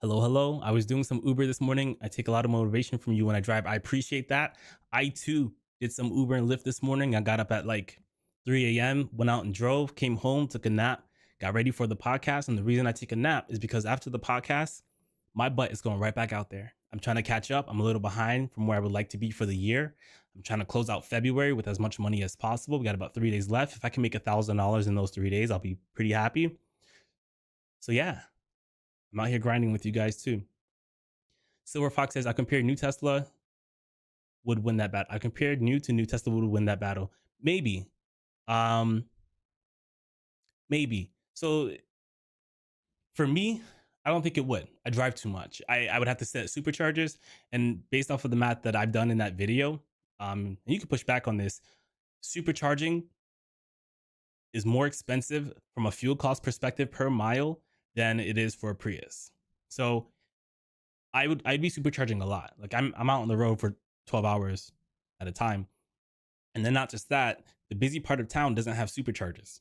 Hello, hello. I was doing some Uber this morning. I take a lot of motivation from you when I drive. I appreciate that. I too did some Uber and Lyft this morning. I got up at like 3 a.m., went out and drove, came home, took a nap, got ready for the podcast. And the reason I take a nap is because after the podcast, my butt is going right back out there. I'm trying to catch up. I'm a little behind from where I would like to be for the year. I'm trying to close out February with as much money as possible. We got about 3 days left. If I can make $1,000 in those 3 days, I'll be pretty happy. So yeah, I'm out here grinding with you guys too. Silver Fox says, I compared new Tesla would win that battle. I compared new to new Tesla would win that battle. Maybe. Um, maybe. So for me, I don't think it would. I drive too much. I would have to set superchargers. And based off of the math that I've done in that video, and you can push back on this, supercharging is more expensive from a fuel cost perspective per mile than it is for a Prius. So I'd be supercharging a lot. Like I'm out on the road for 12 hours at a time. And then not just that, the busy part of town doesn't have superchargers.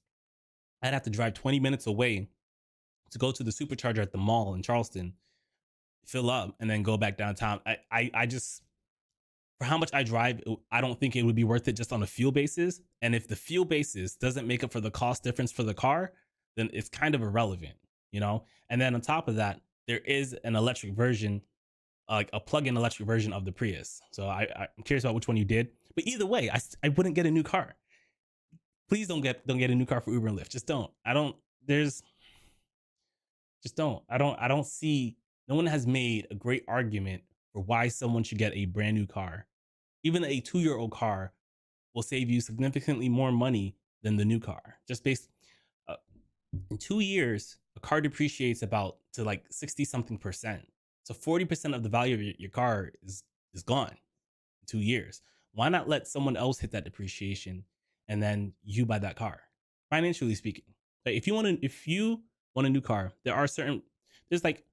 I'd have to drive 20 minutes away to go to the supercharger at the mall in Charleston, fill up, and then go back downtown. I just, for how much I drive, I don't think it would be worth it just on a fuel basis. And if the fuel basis doesn't make up for the cost difference for the car, then it's kind of irrelevant, you know? And then on top of that, there is an electric version, like a plug-in electric version of the Prius. So I'm curious about which one you did. But either way, I wouldn't get a new car. Please don't get a new car for Uber and Lyft. Just don't. I don't. There's just don't. I don't see. No one has made a great argument for why someone should get a brand new car. Even a 2-year-old car will save you significantly more money than the new car. Just based uh, in 2 years, a car depreciates about to like 60 something percent. So 40% of the value of your car is gone in 2 years. Why not let someone else hit that depreciation and then you buy that car? Financially speaking, like if you want a new car, there's like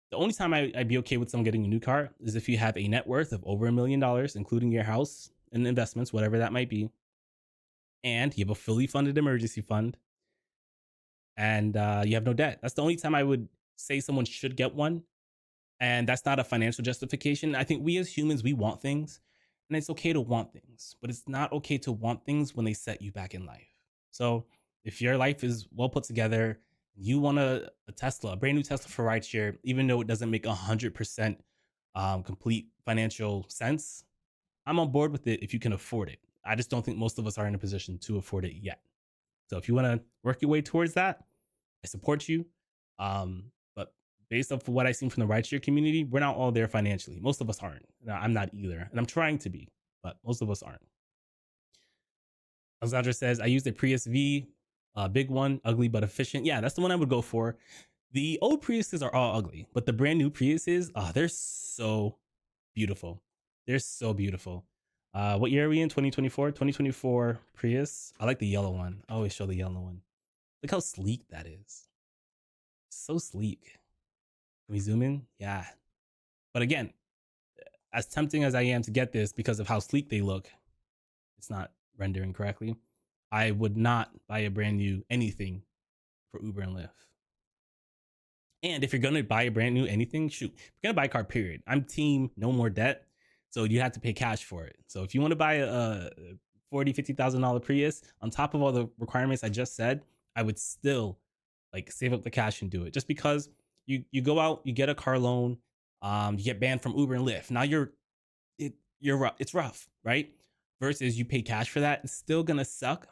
the only time I'd be okay with someone getting a new car is if you have a net worth of over $1 million, including your house and investments, whatever that might be, and you have a fully funded emergency fund, and you have no debt. That's the only time I would say someone should get one. And that's not a financial justification. I think we as humans, we want things, and it's okay to want things, but it's not okay to want things when they set you back in life. So if your life is well put together, you want a Tesla, a brand new Tesla for rideshare, even though it doesn't make 100% complete financial sense, I'm on board with it if you can afford it. I just don't think most of us are in a position to afford it yet. So if you want to work your way towards that, I support you. But based off of what I've seen from the rideshare community, we're not all there financially. Most of us aren't. No, I'm not either. And I'm trying to be, but most of us aren't. Alexandra says, I used a Prius V, big one, ugly but efficient. Yeah, that's the one I would go for. The old Priuses are all ugly, but the brand new Priuses, they're so beautiful. They're so beautiful. What year are we in? 2024? 2024 Prius. I like the yellow one. I always show the yellow one. Look how sleek that is. So sleek. Can we zoom in? Yeah. But again, as tempting as I am to get this because of how sleek they look, it's not rendering correctly. I would not buy a brand new anything for Uber and Lyft. And if you're gonna buy a brand new anything, shoot, if you're gonna buy a car, period. I'm team no more debt. So you have to pay cash for it. So if you want to buy a $40,000-$50,000 Prius, on top of all the requirements I just said, I would still like save up the cash and do it. Just because you go out, you get a car loan, you get banned from Uber and Lyft. Now you're rough. It's rough, right? Versus you pay cash for that, it's still gonna suck.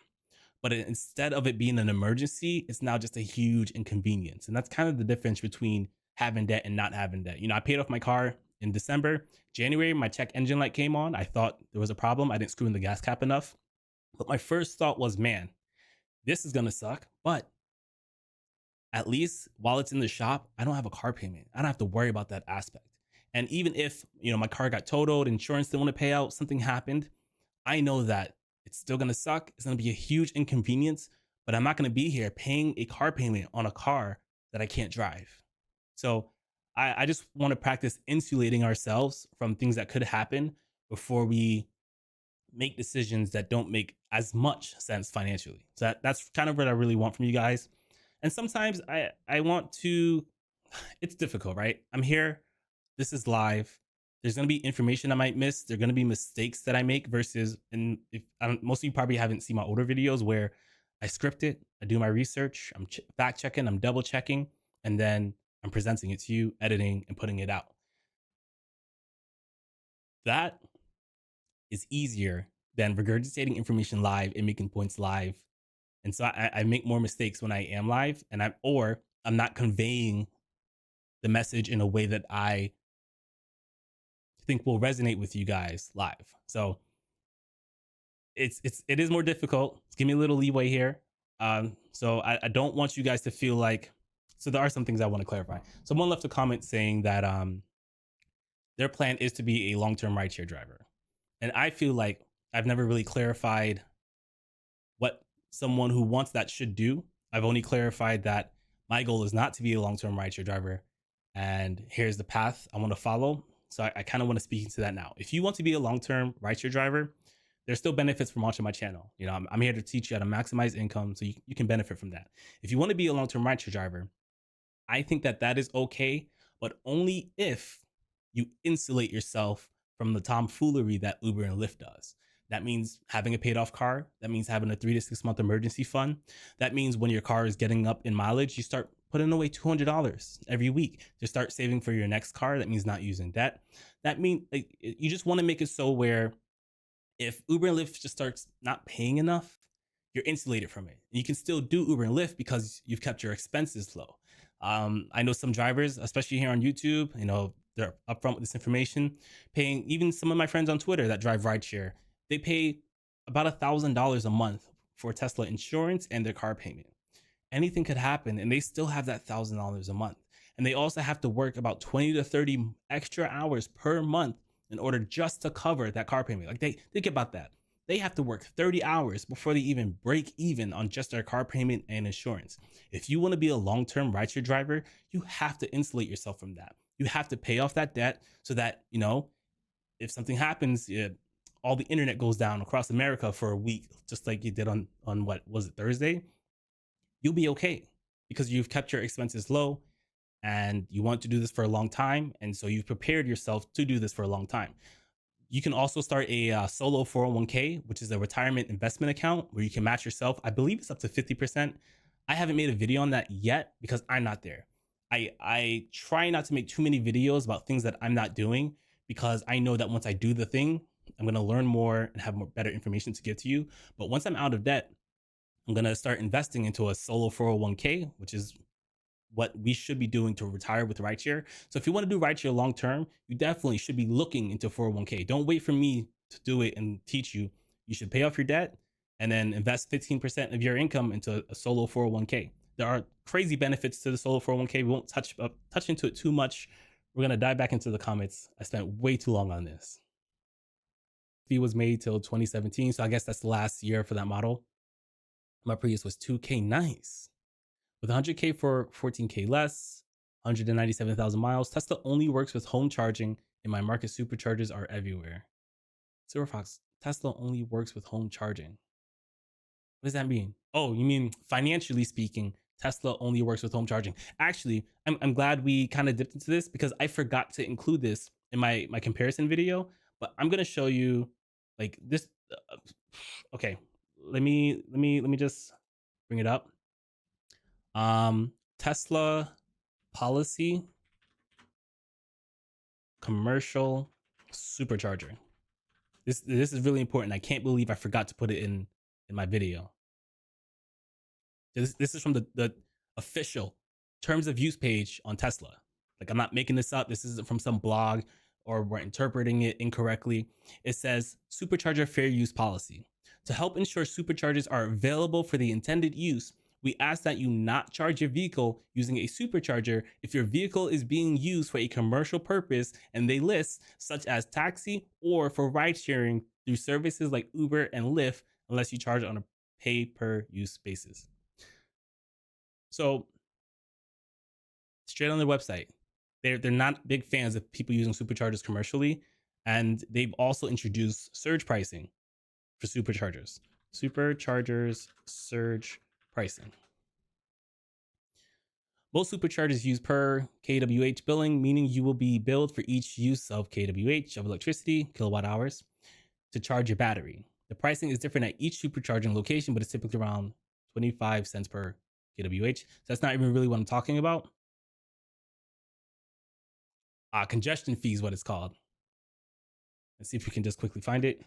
But instead of it being an emergency, it's now just a huge inconvenience. And that's kind of the difference between having debt and not having debt. You know, I paid off my car in December. January, my check engine light came on. I thought there was a problem. I didn't screw in the gas cap enough. But my first thought was, man, this is gonna suck. But at least while it's in the shop, I don't have a car payment. I don't have to worry about that aspect. And even if, my car got totaled, insurance didn't want to pay out, something happened, I know that it's still going to suck. It's going to be a huge inconvenience, but I'm not going to be here paying a car payment on a car that I can't drive. So I just want to practice insulating ourselves from things that could happen before we make decisions that don't make as much sense financially. So that's kind of what I really want from you guys. And sometimes I want to it's difficult, right? I'm here. This is live. There's gonna be information I might miss. There're gonna be mistakes that I make versus, and if I don't, most of you probably haven't seen my older videos where I script it, I do my research, I'm fact checking, I'm double checking, and then I'm presenting it to you, editing and putting it out. That is easier than regurgitating information live and making points live. And so I make more mistakes when I am live, and I'm not conveying the message in a way that I think will resonate with you guys live. So it is more difficult. Give me a little leeway here. So I don't want you guys to feel like. So there are some things I want to clarify. Someone left a comment saying that their plan is to be a long-term rideshare driver, and I feel like I've never really clarified what someone who wants that should do. I've only clarified that my goal is not to be a long-term rideshare driver, and here's the path I want to follow. So I kind of want to speak into that now. If you want to be a long-term rideshare driver, there's still benefits from watching my channel. You know, I'm here to teach you how to maximize income so you can benefit from that. If you want to be a long-term rideshare driver, I think that that is okay, but only if you insulate yourself from the tomfoolery that Uber and Lyft does. That means having a paid off car. That means having a 3 to 6 month emergency fund. That means when your car is getting up in mileage, you start putting away $200 every week to start saving for your next car. That means not using debt. That means like, you just want to make it so where if Uber and Lyft just starts not paying enough, you're insulated from it. You can still do Uber and Lyft because you've kept your expenses low. I know some drivers, especially here on YouTube, you know, they're upfront with this information, paying even some of my friends on Twitter that drive rideshare, they pay about $1,000 a month for Tesla insurance and their car payment. Anything could happen and they still have that $1,000 a month. And they also have to work about 20 to 30 extra hours per month in order just to cover that car payment. Like, they think about that. They have to work 30 hours before they even break even on just their car payment and insurance. If you want to be a long-term rideshare driver, you have to insulate yourself from that. You have to pay off that debt so that, you know, if something happens, all the internet goes down across America for a week, just like you did on what was it, Thursday, you'll be okay because you've kept your expenses low and you want to do this for a long time. And so you've prepared yourself to do this for a long time. You can also start a solo 401k, which is a retirement investment account where you can match yourself. I believe it's up to 50%. I haven't made a video on that yet because I'm not there. I try not to make too many videos about things that I'm not doing because I know that once I do the thing, I'm going to learn more and have more better information to give to you. But once I'm out of debt, I'm going to start investing into a solo 401k, which is what we should be doing to retire with rideshare. So if you want to do rideshare long term, you definitely should be looking into 401k. Don't wait for me to do it and teach you. You should pay off your debt and then invest 15% of your income into a solo 401k. There are crazy benefits to the solo 401k. We won't touch into it too much. We're going to dive back into the comments. I spent way too long on this. Fee was made till 2017. So I guess that's the last year for that model. My Prius was 2K. Nice. With 100K for 14K less, 197,000 miles. Tesla only works with home charging, and my market superchargers are everywhere. Silver Fox, Tesla only works with home charging. What does that mean? Oh, you mean financially speaking, Tesla only works with home charging. Actually, I'm glad we kind of dipped into this because I forgot to include this in my comparison video, but I'm going to show you like this. Okay, let me just bring it up. Tesla policy commercial supercharger. This is really important. I can't believe I forgot to put it in my video. This is from the official terms of use page on Tesla. Like, I'm not making this up. This isn't from some blog or we're interpreting it incorrectly. It says supercharger fair use policy. To help ensure superchargers are available for the intended use, we ask that you not charge your vehicle using a supercharger if your vehicle is being used for a commercial purpose and they list such as taxi or for ride sharing through services like Uber and Lyft, unless you charge on a pay per use basis. So straight on their website, they're not big fans of people using superchargers commercially, and they've also introduced surge pricing for superchargers. Superchargers surge pricing. Most superchargers use per kWh billing, meaning you will be billed for each use of kWh of electricity, kilowatt hours, to charge your battery. The pricing is different at each supercharging location, but it's typically around 25 cents per kWh. So that's not even really what I'm talking about. Congestion fee is what it's called. Let's see if we can just quickly find it.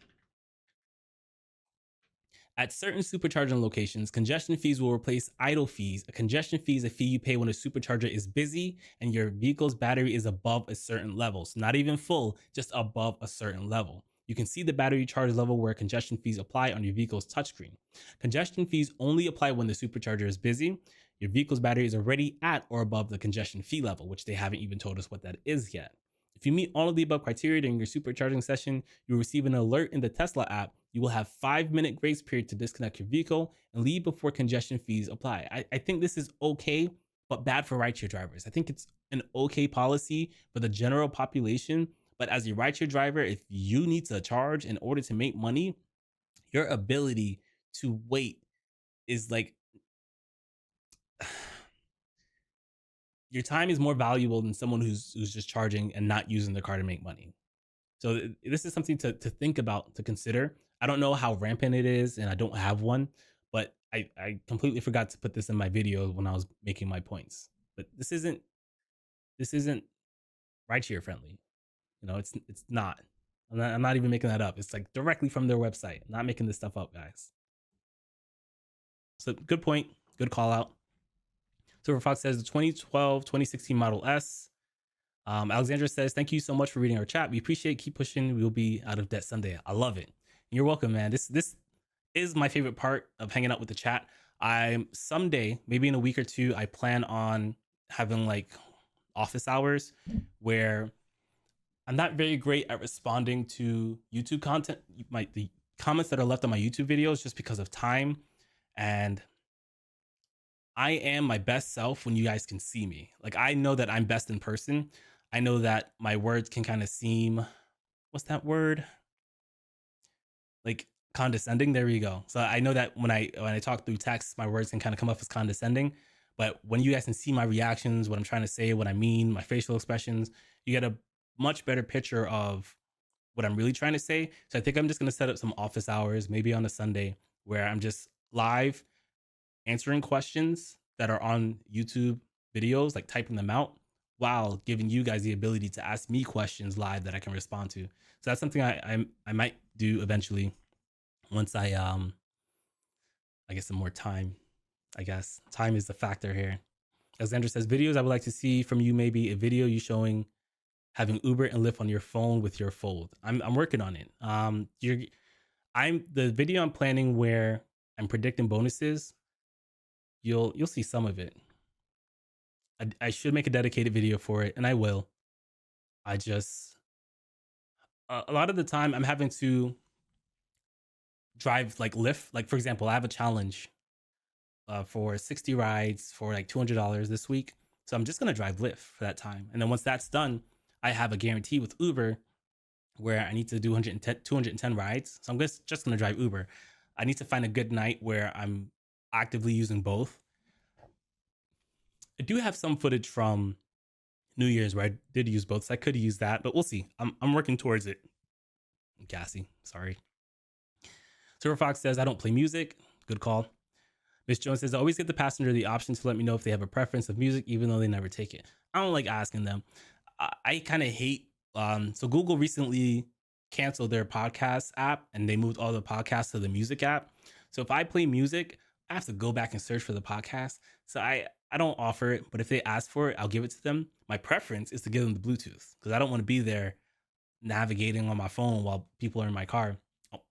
At certain supercharging locations, congestion fees will replace idle fees. A congestion fee is a fee you pay when a supercharger is busy and your vehicle's battery is above a certain level. So not even full, just above a certain level. You can see the battery charge level where congestion fees apply on your vehicle's touchscreen. Congestion fees only apply when the supercharger is busy. Your vehicle's battery is already at or above the congestion fee level, which they haven't even told us what that is yet. If you meet all of the above criteria during your supercharging session, you'll receive an alert in the Tesla app. You will have 5-minute grace period to disconnect your vehicle and leave before congestion fees apply. I think this is okay, but bad for rideshare drivers. I think it's an okay policy for the general population, but as a rideshare driver, if you need to charge in order to make money, your ability to wait is like your time is more valuable than someone who's just charging and not using their car to make money. So this is something to think about, to consider. I don't know how rampant it is, and I don't have one, but I completely forgot to put this in my video when I was making my points. But this isn't rideshare friendly. It's not. I'm not even making that up. It's like directly from their website. I'm not making this stuff up, guys. So good point. Good call out. Silver Fox says the 2012, 2016 Model S. Alexandra says, thank you so much for reading our chat. We appreciate it. Keep pushing. We'll be out of debt Sunday. I love it. You're welcome, man. This is my favorite part of hanging out with the chat. I someday, maybe in a week or two, I plan on having like office hours where I'm not very great at responding to YouTube content, the comments that are left on my YouTube videos, just because of time. And I am my best self when you guys can see me. Like, I know that I'm best in person. I know that my words can kind of seem, what's that word? Like condescending. There you go. So I know that when I talk through text, my words can kind of come off as condescending. But when you guys can see my reactions, what I'm trying to say, what I mean, my facial expressions, you get a much better picture of what I'm really trying to say. So I think I'm just gonna set up some office hours, maybe on a Sunday, where I'm just live answering questions that are on YouTube videos, like typing them out, while giving you guys the ability to ask me questions live that I can respond to. So that's something I might do eventually once I get some more time. I guess time is the factor here. Alexander says, videos I would like to see from you, maybe a video you showing having Uber and Lyft on your phone with your Fold. I'm working on it. I'm the video I'm planning where I'm predicting bonuses. You'll see some of it. I should make a dedicated video for it, and I will. I just a lot of the time I'm having to drive like Lyft. Like, for example, I have a challenge for 60 rides for like $200 this week. So I'm just gonna drive Lyft for that time, and then once that's done, I have a guarantee with Uber where I need to do 210 rides. So I'm just gonna drive Uber. I need to find a good night where I'm actively using both. I do have some footage from New Year's where I did use both, so I could use that, but we'll see. I'm working towards it. Gassy, sorry. Silver Fox says, I don't play music. Good call. Miss Jones says, I always give the passenger the option to let me know if they have a preference of music, even though they never take it. I don't like asking them. I kind of hate, so Google recently canceled their podcast app and they moved all the podcasts to the music app. So if I play music, I have to go back and search for the podcast. So I don't offer it, but if they ask for it, I'll give it to them. My preference is to give them the Bluetooth because I don't want to be there navigating on my phone while people are in my car,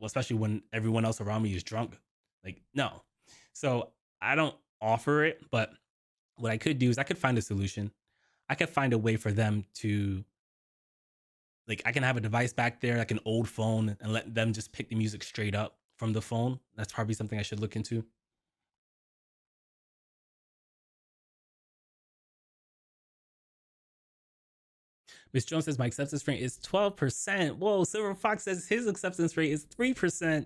especially when everyone else around me is drunk. Like, no. So I don't offer it, but what I could do is I could find a solution. I could find a way for them to, like, I can have a device back there, like an old phone, and let them just pick the music straight up from the phone. That's probably something I should look into. Miss Jones says my acceptance rate is 12%. Whoa, Silver Fox says his acceptance rate is 3%.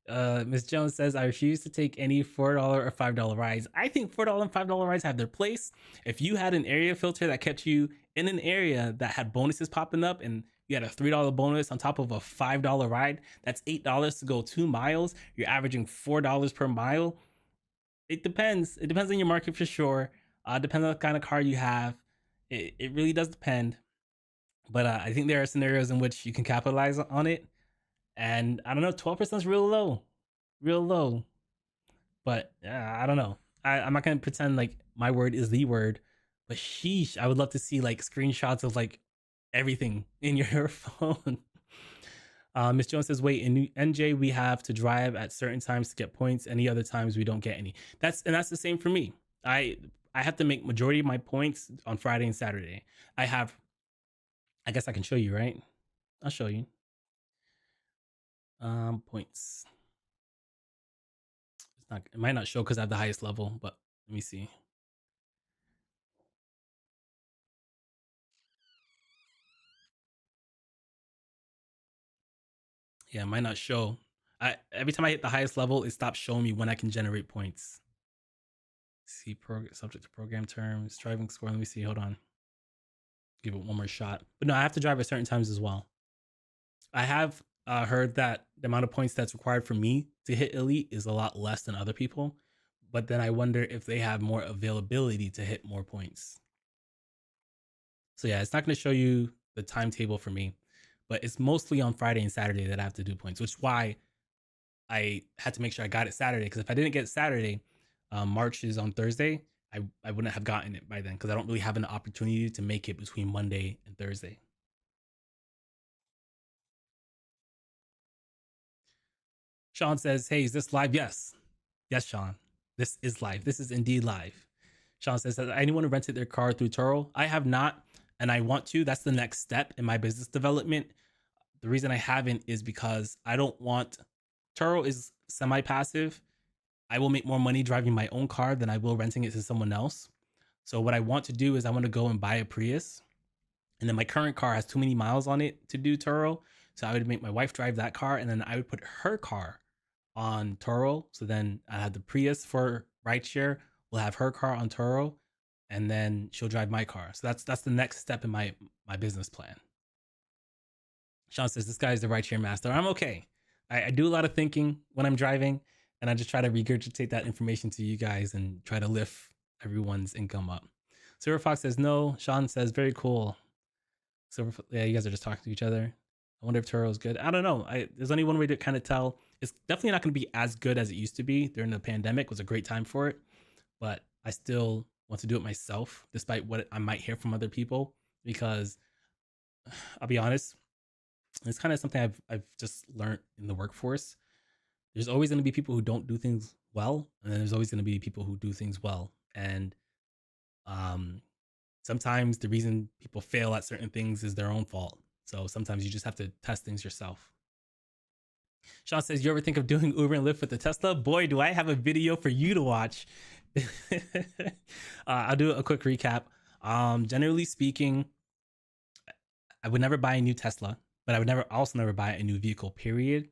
Miss Jones says, I refuse to take any $4 or $5 rides. I think $4 and $5 rides have their place. If you had an area filter that kept you in an area that had bonuses popping up and you had a $3 bonus on top of a $5 ride, that's $8 to go 2 miles. You're averaging $4 per mile. It depends. It depends on your market for sure. Depends on the kind of car you have. It really does depend. But I think there are scenarios in which you can capitalize on it. And I don't know, 12% is real low, real low. But I don't know. I'm not gonna pretend like my word is the word. But sheesh, I would love to see like screenshots of like everything in your phone. Miss Jones says, "Wait, in NJ we have to drive at certain times to get points. Any other times we don't get any." That's the same for me. I have to make majority of my points on Friday and Saturday. I have. I guess I can show you, right? I'll show you. Points. It's not. It might not show because I have the highest level, but let me see. Yeah, it might not show. Every time I hit the highest level, it stops showing me when I can generate points. See, subject to program terms, driving score. Let me see. Hold on. Give it one more shot. But no, I have to drive at certain times as well. I have heard that the amount of points that's required for me to hit elite is a lot less than other people. But then I wonder if they have more availability to hit more points. So yeah, it's not going to show you the timetable for me, but it's mostly on Friday and Saturday that I have to do points, which is why I had to make sure I got it Saturday. Because if I didn't get it Saturday, March is on Thursday. I wouldn't have gotten it by then because I don't really have an opportunity to make it between Monday and Thursday. Sean says, "Hey, is this live?" Yes, yes, Sean. This is live. This is indeed live. Sean says, "Has anyone rented their car through Turo?" I have not, and I want to. That's the next step in my business development. The reason I haven't is because I don't want. Turo is semi-passive. I will make more money driving my own car than I will renting it to someone else. So what I want to do is I want to go and buy a Prius, and then my current car has too many miles on it to do Turo. So I would make my wife drive that car, and then I would put her car on Turo. So then I had the Prius for rideshare. We'll have her car on Turo, and then she'll drive my car. So that's the next step in my business plan. Sean says this guy is the rideshare master. I'm okay. I do a lot of thinking when I'm driving, and I just try to regurgitate that information to you guys and try to lift everyone's income up. Silver Fox says no. Sean says very cool. Yeah, you guys are just talking to each other. I wonder if Turo is good. I don't know. There's only one way to kind of tell. It's definitely not going to be as good as it used to be during the pandemic. It was a great time for it, but I still want to do it myself, despite what I might hear from other people. Because I'll be honest, it's kind of something I've just learned in the workforce. There's always going to be people who don't do things well, and then there's always going to be people who do things well. And um, sometimes the reason people fail at certain things is their own fault. So sometimes you just have to test things yourself. Sean says, "You ever think of doing Uber and Lyft with the Tesla?" Boy, do I have a video for you to watch. I'll do a quick recap. Generally speaking, I would never buy a new Tesla, but I would never buy a new vehicle, period.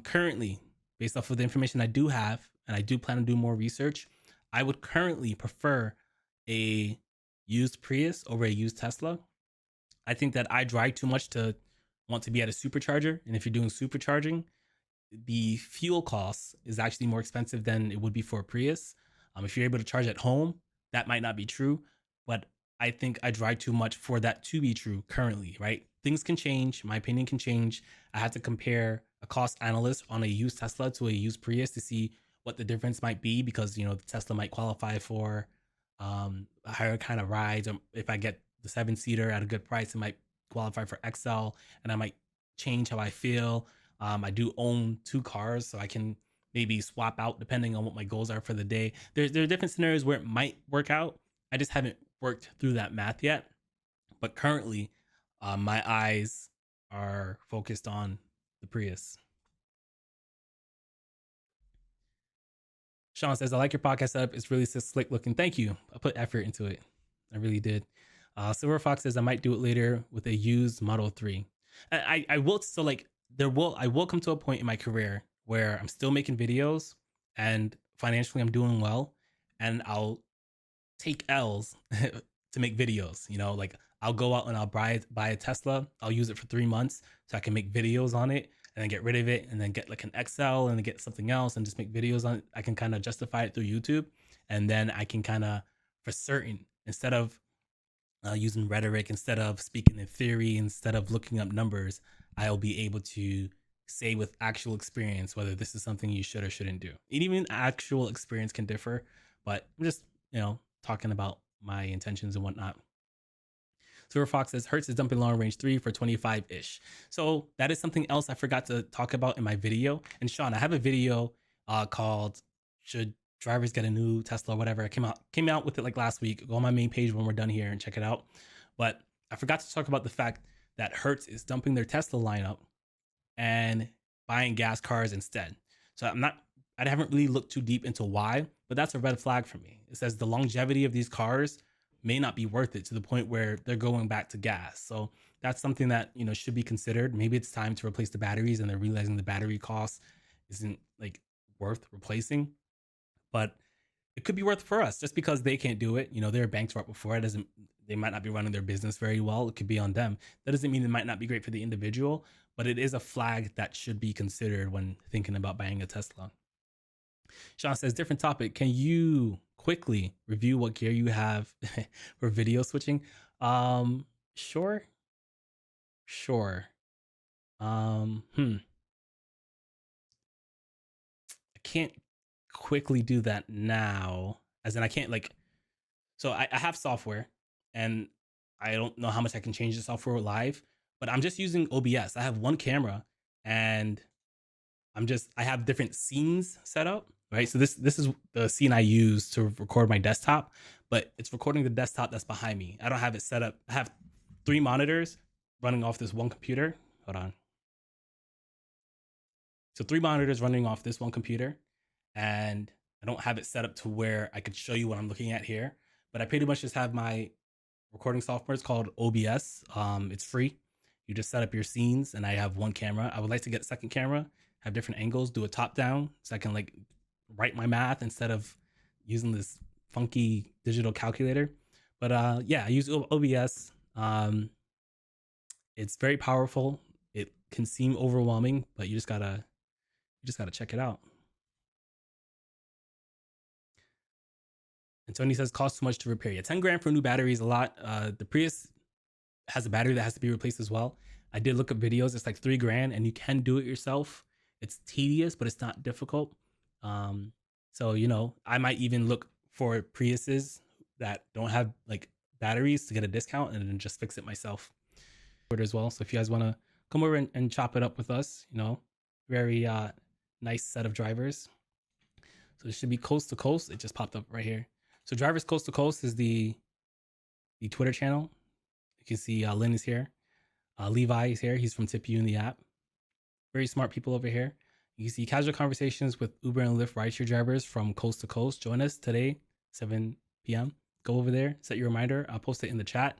Currently, based off of the information I do have, and I do plan to do more research, I would currently prefer a used Prius over a used Tesla. I think that I drive too much to want to be at a supercharger. And if you're doing supercharging, the fuel cost is actually more expensive than it would be for a Prius. If you're able to charge at home, that might not be true, but I think I drive too much for that to be true currently, right? Things can change. My opinion can change. I have to compare a cost analyst on a used Tesla to a used Prius to see what the difference might be because, the Tesla might qualify for a higher kind of rides. Or if I get the 7-seater at a good price, it might qualify for XL and I might change how I feel. I do own 2 cars, so I can maybe swap out depending on what my goals are for the day. There are different scenarios where it might work out. I just haven't worked through that math yet. But currently, my eyes are focused on the Prius. Sean says, "I like your podcast setup. It's really slick looking." Thank you. I put effort into it. I really did. Silver Fox says, "I might do it later with a used Model 3. I will. So like I will come to a point in my career where I'm still making videos and financially I'm doing well, and I'll take L's to make videos. Like I'll go out and I'll buy a Tesla. I'll use it for 3 months so I can make videos on it and then get rid of it and then get like an XL and then get something else and just make videos on it. I can kind of justify it through YouTube, and then I can kind of, for certain, instead of using rhetoric, instead of speaking in theory, instead of looking up numbers, I'll be able to say with actual experience whether this is something you should or shouldn't do. And even actual experience can differ, but I'm just, talking about my intentions and whatnot. Silver Fox says Hertz is dumping long range 3 for 25 ish. So that is something else I forgot to talk about in my video. And Sean, I have a video called "Should Drivers Get a New Tesla?" or whatever. I came out with it like last week. Go on my main page when we're done here and check it out. But I forgot to talk about the fact that Hertz is dumping their Tesla lineup and buying gas cars instead. So I haven't really looked too deep into why, but that's a red flag for me. It says the longevity of these cars may not be worth it to the point where they're going back to gas. So that's something that, should be considered. Maybe it's time to replace the batteries and they're realizing the battery cost isn't like worth replacing, but it could be worth for us just because they can't do it. They're bankrupt before. They might not be running their business very well. It could be on them. That doesn't mean it might not be great for the individual, but it is a flag that should be considered when thinking about buying a Tesla. Sean says, different topic. Can you quickly review what gear you have for video switching? Sure. I can't quickly do that now. As in, I can't so I have software and I don't know how much I can change the software live, but I'm just using OBS. I have one camera and I have different scenes set up, right? So this is the scene I use to record my desktop, but it's recording the desktop that's behind me. I don't have it set up. I have 3 monitors running off this one computer. Hold on. So 3 monitors running off this one computer, and I don't have it set up to where I could show you what I'm looking at here, but I pretty much just have my recording software. It's called OBS. It's free. You just set up your scenes, and I have one camera. I would like to get a second camera, have different angles, do a top down so I can write my math instead of using this funky digital calculator. But yeah, I use OBS. It's very powerful. It can seem overwhelming, but you just gotta check it out. And Tony says costs too much to repair. Yeah, 10 grand for a new battery is a lot. The Prius has a battery that has to be replaced as well. I did look up videos. It's like 3 grand, and you can do it yourself. It's tedious, but it's not difficult. So I might even look for Priuses that don't have batteries to get a discount, and then just fix it myself as well. So if you guys want to come over and chop it up with us, very nice set of drivers. So it should be Coast to Coast. It just popped up right here. So Drivers Coast to Coast is the Twitter channel. You can see Lynn is here. Levi is here. He's from Tip You in the app. Very smart people over here. You can see casual conversations with Uber and Lyft rideshare drivers from coast to coast. Join us today, 7 p.m. Go over there, set your reminder. I'll post it in the chat,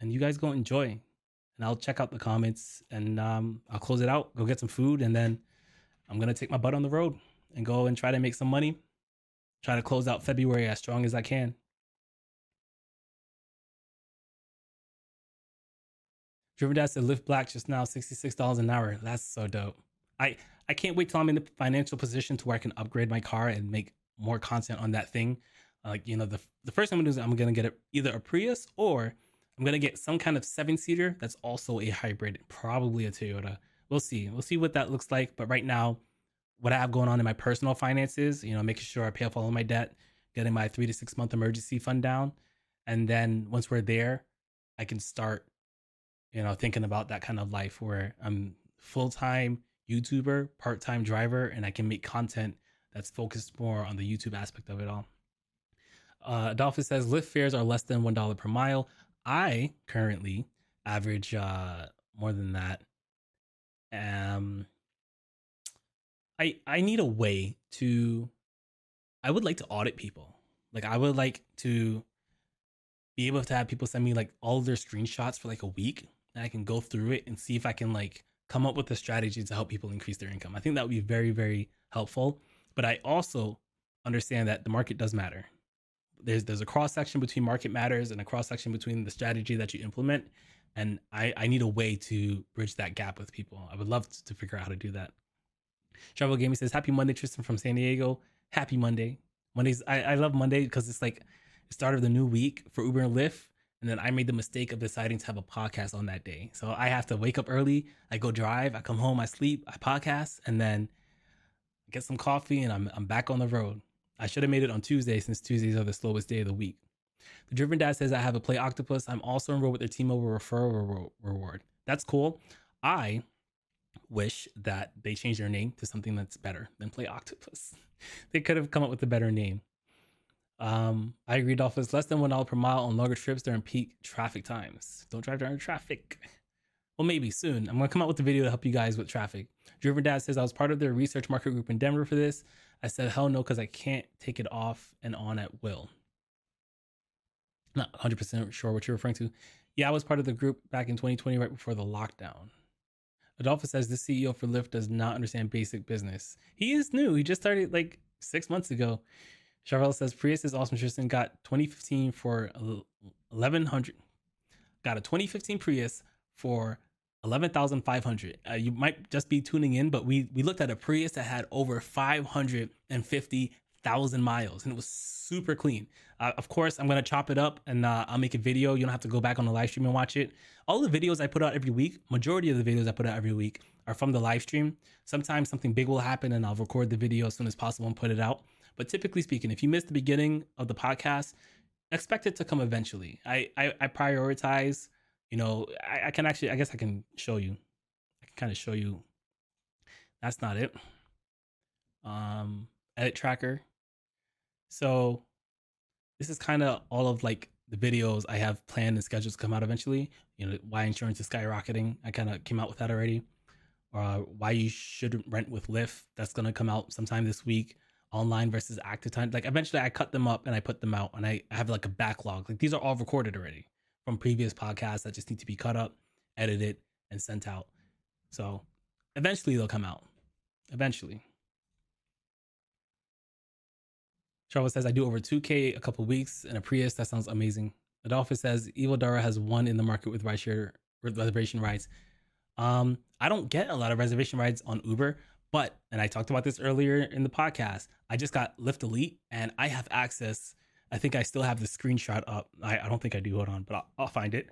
and you guys go enjoy. And I'll check out the comments, and I'll close it out, go get some food, and then I'm going to take my butt on the road and go and try to make some money, try to close out February as strong as I can. Driven Dad said Lyft Black just now, $66 an hour. That's so dope. I can't wait till I'm in the financial position to where I can upgrade my car and make more content on that thing. The first thing I'm gonna do is I'm gonna get either a Prius, or I'm gonna get some kind of 7-seater that's also a hybrid, probably a Toyota. We'll see what that looks like. But right now, what I have going on in my personal finances, making sure I pay off all of my debt, getting my 3 to 6 month emergency fund down, and then once we're there, I can start, thinking about that kind of life where I'm full-time YouTuber, part-time driver, and I can make content that's focused more on the YouTube aspect of it all. Adolphus says Lyft fares are less than $1 per mile. I currently average more than that. I need a way to. I would like to audit people. I would like to be able to have people send me all their screenshots for a week, and I can go through it and see if I can come up with a strategy to help people increase their income. I think that would be very, very helpful. But I also understand that the market does matter. There's a cross section between market matters and a cross section between the strategy that you implement. And I need a way to bridge that gap with people. I would love to figure out how to do that. Travel Gaming says, Happy Monday, Tristan from San Diego. Happy Monday. Mondays, I love Monday because it's like the start of the new week for Uber and Lyft. And then I made the mistake of deciding to have a podcast on that day. So I have to wake up early. I go drive. I come home. I sleep. I podcast. And then get some coffee. And I'm back on the road. I should have made it on Tuesday since Tuesdays are the slowest day of the week. The Driven Dad says, I have a Play Octopus. I'm also enrolled with their T-Mobile referral reward. That's cool. I wish that they changed their name to something that's better than Play Octopus. They could have come up with a better name. I agree, Dolphins. Less than $1 per mile on longer trips during peak traffic times. Don't drive during traffic. Well, maybe soon. I'm going to come out with a video to help you guys with traffic. Driven Dad says, I was part of their research market group in Denver for this. I said, hell no, because I can't take it off and on at will. Not 100% sure what you're referring to. Yeah, I was part of the group back in 2020, right before the lockdown. Adolfo says, the CEO for Lyft does not understand basic business. He is new. He just started like 6 months ago. Charvel says, Prius is awesome. Tristan got 2015 for 1,100. Got a 2015 Prius for 11,500. You might just be tuning in, but we looked at a Prius that had over 550,000 miles, and it was super clean. Of course, I'm gonna chop it up and I'll make a video. You don't have to go back on the live stream and watch it. All the videos I put out every week, majority of the videos I put out every week are from the live stream. Sometimes something big will happen and I'll record the video as soon as possible and put it out. But typically speaking, if you missed the beginning of the podcast, expect it to come eventually. I prioritize, you know, I can actually, I guess I can show you. I can kind of show you. That's not it. Edit tracker. So this is kind of all of like the videos I have planned and scheduled to come out eventually. You know, why insurance is skyrocketing. I kind of came out with that already. Why you shouldn't rent with Lyft. That's going to come out sometime this week. Online versus active time. Like eventually I cut them up and I put them out, and I have like a backlog. Like these are all recorded already from previous podcasts that just need to be cut up, edited, and sent out. So eventually they'll come out. Eventually. Charles says, I do over 2K a couple weeks in a Prius. That sounds amazing. Adolphus says, Evil Dara has won in the market with rideshare reservation rides. I don't get a lot of reservation rides on Uber, but, and I talked about this earlier in the podcast, I just got Lyft Elite and I have access. I think I still have the screenshot up. I don't think I do. Hold on, but I'll find it.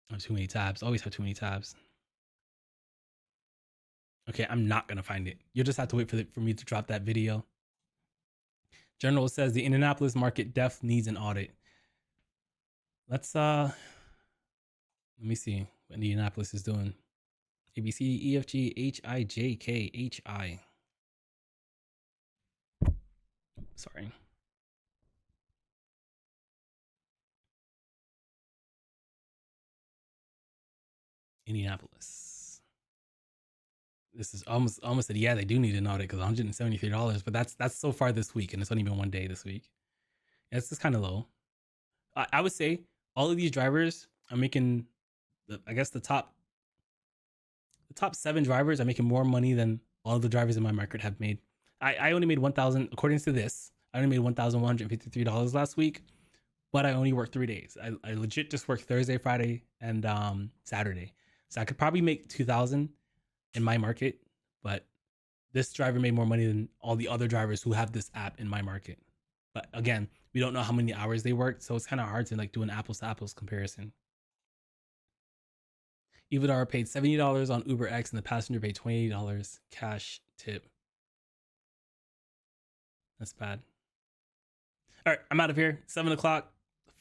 I have too many tabs. Always have too many tabs. Okay, I'm not going to find it. You'll just have to wait for me to drop that video. General says the Indianapolis market def needs an audit. Let's let me see what Indianapolis is doing. A B C E F G H I J K H I. Sorry. Indianapolis. This is almost said, yeah, they do need an audit because $173, but that's so far this week, and it's only been one day this week. Yeah, it's just kind of low. I would say all of these drivers are making, I guess the top 7 drivers are making more money than all of the drivers in my market have made. I only made 1,000, according to this, I only made $1,153 last week, but I only worked 3 days. I legit just worked Thursday, Friday, and Saturday. So I could probably make 2,000 in my market, but this driver made more money than all the other drivers who have this app in my market. But again, we don't know how many hours they worked, so it's kind of hard to like do an apples to apples comparison. Ivadar paid $70 on UberX and the passenger paid $20 cash tip. That's bad. All right, I'm out of here. 7 o'clock.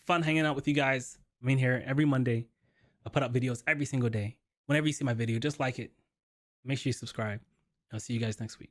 Fun hanging out with you guys. I'm in here every Monday. I put up videos every single day. Whenever you see my video, just like it. Make sure you subscribe. I'll see you guys next week.